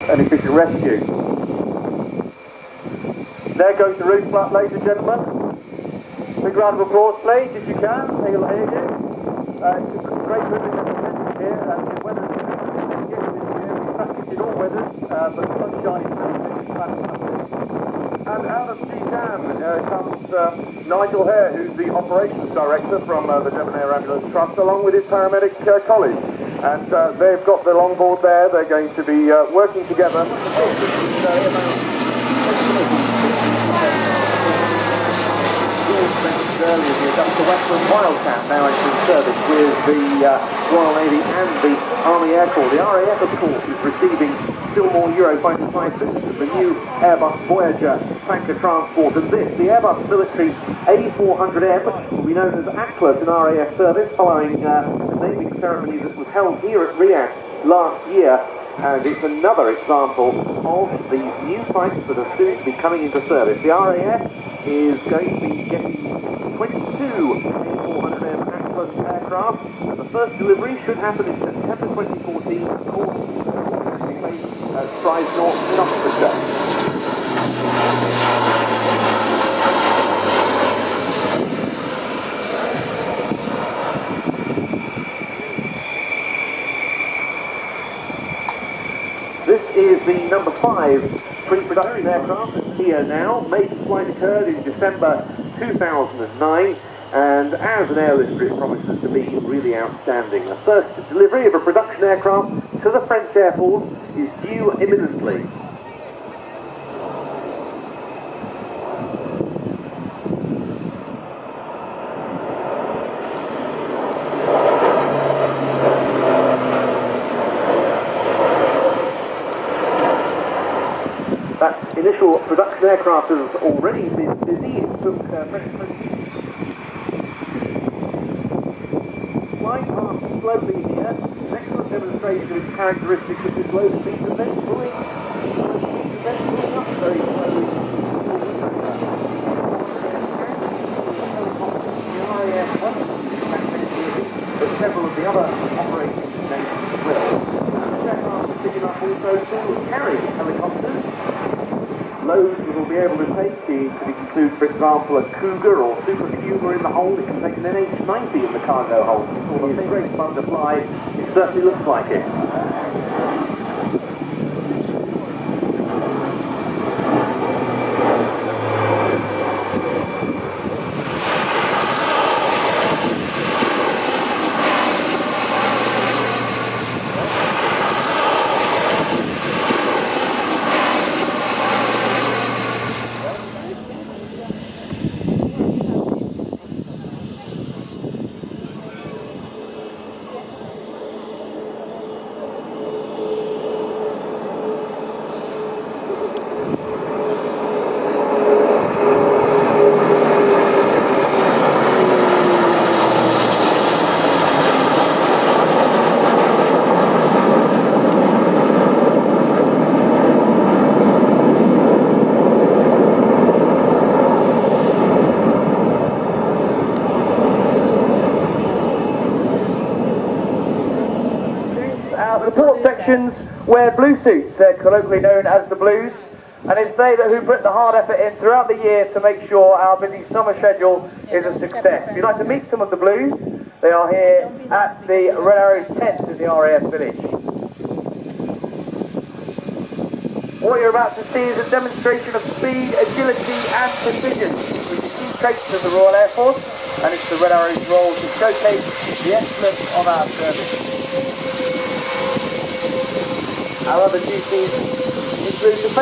and efficient rescue. There goes the roof flap, ladies and gentlemen. Big round of applause, please, if you can. He'll hear you. It's a great privilege to present here. The weather's been given this year. We practice in all weathers, but the sun's shining through. It's fantastic. And out of GDAM comes Nigel Hare, who's the operations director from the Devon Air Ambulance Trust, along with his paramedic colleague. And they've got the longboard there. They're going to be working together. Earlier, the Augusta Westland Wildcat now entering service with the Royal Navy and the Army Air Corps. The RAF, of course, is receiving still more Eurofighter type systems, the new Airbus Voyager tanker transport, and this, the Airbus military A400M, will be known as Atlas in RAF service, following a naming ceremony that was held here at RIAT last year. And it's another example of these new types that are soon to be coming into service. The RAF is going to be getting 22 A400M Atlas aircraft, and the first delivery should happen in September 2014, of course, based at Fries North in Oxfordshire. This is the number 5 pre-production aircraft here now. Maiden flight occurred in December 2009, and as an airlift it promises to be really outstanding. The first delivery of a production aircraft to the French Air Force is due imminently. That initial production aircraft has already been busy. It took French flying past slowly here. An excellent demonstration of its characteristics at this low speed, and then pulling up very slowly until we but several of the other operating nations will. This aircraft is big enough also to carry helicopters. Loads that will be able to take could include, for example, a Cougar or Super Puma in the hold. It can take an NH90 in the cargo hold. It's sort of great fun to fly. It certainly looks like it. Our support sections wear blue suits. They're colloquially known as the Blues, and it's they who put the hard effort in throughout the year to make sure our busy summer schedule is a success. If you'd like to meet some of the Blues, they are here at the Red Arrows tent in the RAF village. What you're about to see is a demonstration of speed, agility and precision, which are key traits of the Royal Air Force, and it's the Red Arrows' role to showcase the excellence of our service. Our other duties include the